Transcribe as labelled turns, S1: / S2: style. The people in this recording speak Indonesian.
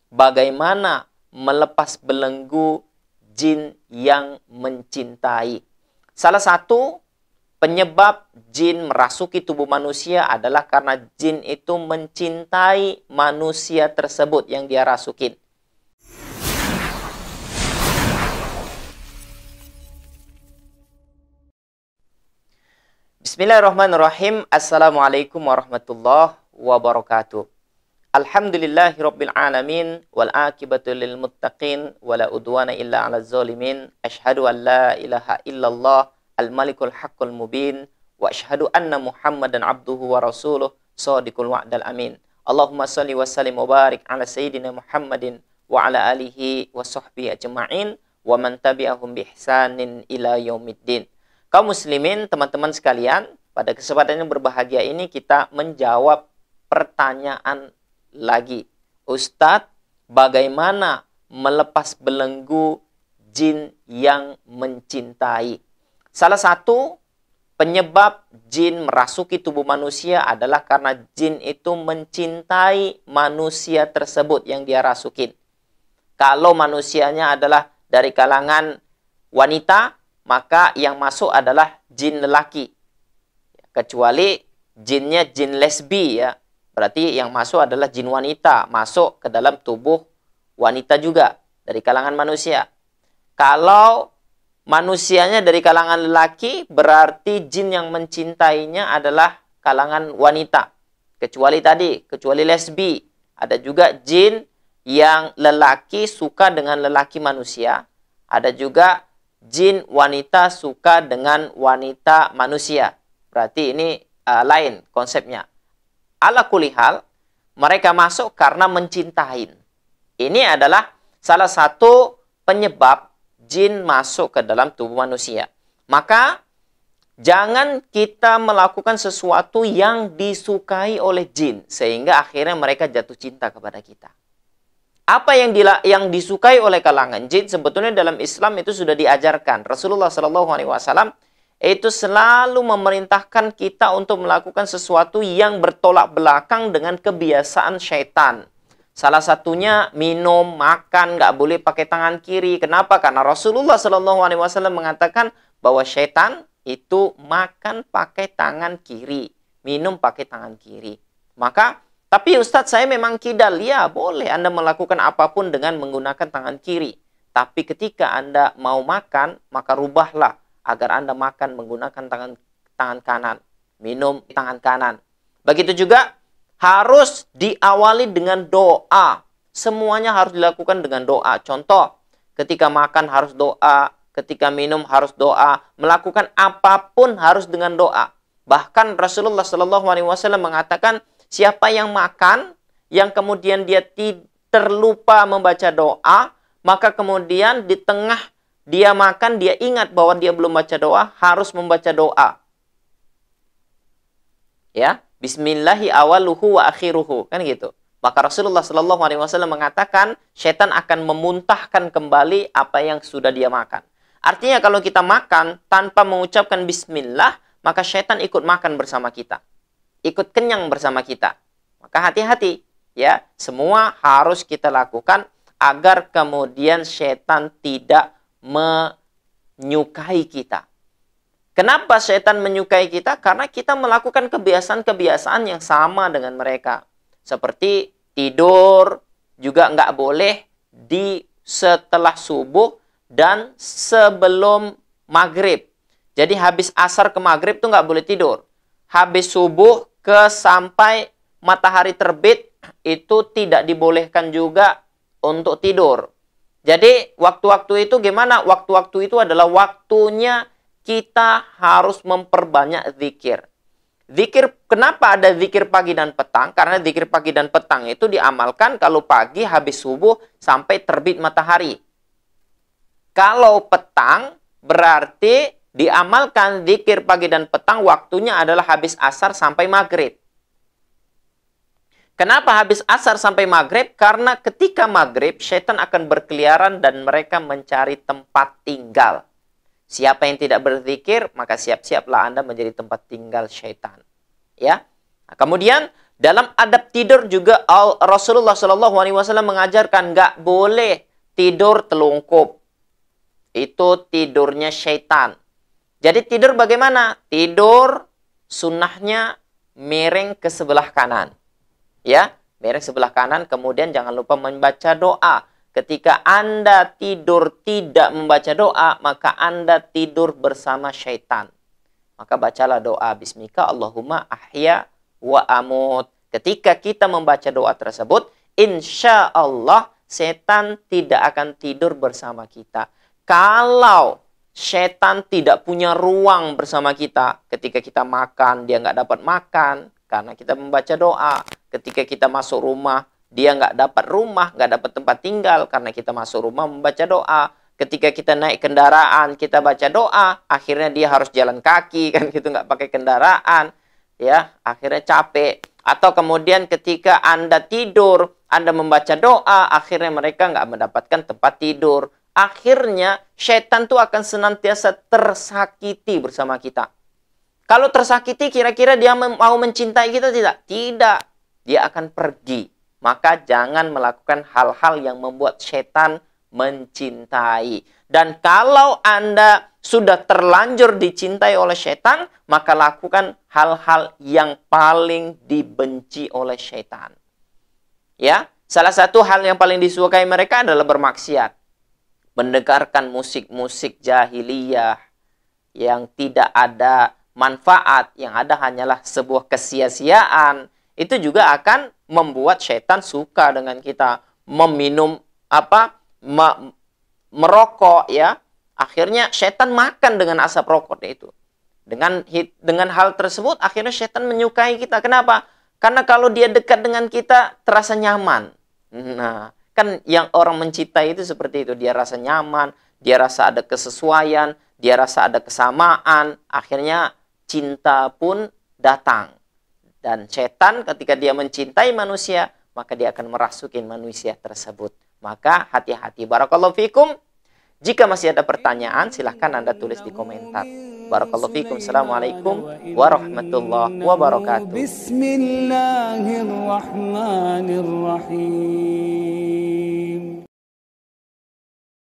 S1: bagaimana melepas belenggu jin yang mencintai. Salah satu penyebab jin merasuki tubuh manusia adalah karena jin itu mencintai manusia tersebut yang dia rasukin. Bismillahirrahmanirrahim. Assalamualaikum warahmatullahi wabarakatuh. Alhamdulillahirabbil alamin wal aqibatu lil muttaqin wala udwana illa 'alal zalimin. Asyhadu an la ilaha illallah al malikul haqqul mubin wa asyhadu anna Muhammadan abduhu wa rasuluh shadiqul wa'dal amin. Allahumma shalli wa sallim wa barik ala sayyidina Muhammadin wa ala alihi wa sahbihi ajma'in wa man tabi'ahum bi ihsanin ila yaumiddin. Kaum muslimin, teman-teman sekalian, pada kesempatan yang berbahagia ini kita menjawab pertanyaan lagi. Ustadz, bagaimana melepas belenggu jin yang mencintai? Salah satu penyebab jin merasuki tubuh manusia adalah karena jin itu mencintai manusia tersebut yang dia rasukin. Kalau manusianya adalah dari kalangan wanita, maka yang masuk adalah jin lelaki. Kecuali jinnya jin lesbi ya. Berarti yang masuk adalah jin wanita, masuk ke dalam tubuh wanita juga dari kalangan manusia. Kalau manusianya dari kalangan lelaki, berarti jin yang mencintainya adalah kalangan wanita. Kecuali lesbi. Ada juga jin yang lelaki suka dengan lelaki manusia. Ada juga jin wanita suka dengan wanita manusia. Berarti ini lain konsepnya. Ala kulihal, mereka masuk karena mencintai. Ini adalah salah satu penyebab jin masuk ke dalam tubuh manusia. Maka jangan kita melakukan sesuatu yang disukai oleh jin sehingga akhirnya mereka jatuh cinta kepada kita. Apa yang disukai oleh kalangan jin sebetulnya dalam Islam itu sudah diajarkan. Rasulullah SAW itu selalu memerintahkan kita untuk melakukan sesuatu yang bertolak belakang dengan kebiasaan syaitan. Salah satunya minum, makan, nggak boleh pakai tangan kiri. Kenapa? Karena Rasulullah SAW mengatakan bahwa syaitan itu makan pakai tangan kiri, minum pakai tangan kiri. Maka, tapi Ustadz saya memang kidal. Ya, boleh Anda melakukan apapun dengan menggunakan tangan kiri. Tapi ketika Anda mau makan, maka rubahlah agar Anda makan menggunakan tangan kanan, minum tangan kanan. Begitu juga harus diawali dengan doa. Semuanya harus dilakukan dengan doa. Contoh, ketika makan harus doa, ketika minum harus doa, melakukan apapun harus dengan doa. Bahkan Rasulullah SAW mengatakan, siapa yang makan, yang kemudian dia terlupa membaca doa, maka kemudian di tengah dia makan, dia ingat bahwa dia belum baca doa, harus membaca doa. Ya, Bismillahi awaluhu wa akhiruhu, kan gitu. Maka Rasulullah SAW mengatakan, syaitan akan memuntahkan kembali apa yang sudah dia makan. Artinya kalau kita makan tanpa mengucapkan Bismillah, maka syaitan ikut makan bersama kita, ikut kenyang bersama kita. Maka hati-hati, ya. Semua harus kita lakukan agar kemudian syaitan tidak menyukai kita. Kenapa syaitan menyukai kita? Karena kita melakukan kebiasaan-kebiasaan yang sama dengan mereka. Seperti tidur juga nggak boleh di setelah subuh dan sebelum maghrib. Jadi habis asar ke maghrib tuh nggak boleh tidur. Habis subuh ke sampai matahari terbit itu tidak dibolehkan juga untuk tidur. Jadi waktu-waktu itu gimana? Waktu-waktu itu adalah waktunya kita harus memperbanyak zikir. Zikir, kenapa ada zikir pagi dan petang? Karena zikir pagi dan petang itu diamalkan kalau pagi habis subuh sampai terbit matahari. Kalau petang berarti diamalkan zikir pagi dan petang waktunya adalah habis asar sampai maghrib. Kenapa habis asar sampai maghrib? Karena ketika maghrib, syaitan akan berkeliaran dan mereka mencari tempat tinggal. Siapa yang tidak berzikir, maka siap-siaplah Anda menjadi tempat tinggal syaitan. Ya. Nah, kemudian Dalam adab tidur juga Rasulullah SAW mengajarkan nggak boleh tidur telungkup. Itu tidurnya syaitan. Jadi tidur bagaimana? Tidur sunnahnya miring ke sebelah kanan. Ya, miring sebelah kanan, kemudian jangan lupa membaca doa. Ketika Anda tidur tidak membaca doa, maka Anda tidur bersama syaitan. Maka bacalah doa bismika Allahumma ahya wa amut. Ketika kita membaca doa tersebut, insya Allah setan tidak akan tidur bersama kita. Kalau setan tidak punya ruang bersama kita, ketika kita makan, dia nggak dapat makan karena kita membaca doa. Ketika kita masuk rumah, dia nggak dapat rumah, nggak dapat tempat tinggal karena kita masuk rumah membaca doa. Ketika kita naik kendaraan, kita baca doa, akhirnya dia harus jalan kaki, kan gitu, nggak pakai kendaraan, ya, akhirnya capek. Atau kemudian ketika Anda tidur, Anda membaca doa, akhirnya mereka nggak mendapatkan tempat tidur. Akhirnya setan itu akan senantiasa tersakiti bersama kita. Kalau tersakiti, kira-kira dia mau mencintai kita tidak? Tidak. Dia akan pergi. Maka jangan melakukan hal-hal yang membuat setan mencintai. Dan kalau Anda sudah terlanjur dicintai oleh setan, maka lakukan hal-hal yang paling dibenci oleh setan. Ya, salah satu hal yang paling disukai mereka adalah bermaksiat. Mendengarkan musik-musik jahiliyah yang tidak ada manfaat, yang ada hanyalah sebuah kesia-siaan, itu juga akan membuat setan suka dengan kita. Meminum merokok, ya, akhirnya setan makan dengan asap rokok itu. Dengan hal tersebut akhirnya setan menyukai kita. Kenapa? Karena kalau dia dekat dengan kita terasa nyaman. Nah, kan yang orang mencintai itu seperti itu. Dia rasa nyaman, dia rasa ada kesesuaian, dia rasa ada kesamaan. Akhirnya cinta pun datang. Dan setan ketika dia mencintai manusia, maka dia akan merasukin manusia tersebut. Maka hati-hati. Barakallahu fikum. Jika masih ada pertanyaan, silahkan Anda tulis di komentar. Barakallahu fikum. Assalamualaikum warahmatullahi wabarakatuh. Bismillahirrahmanirrahim.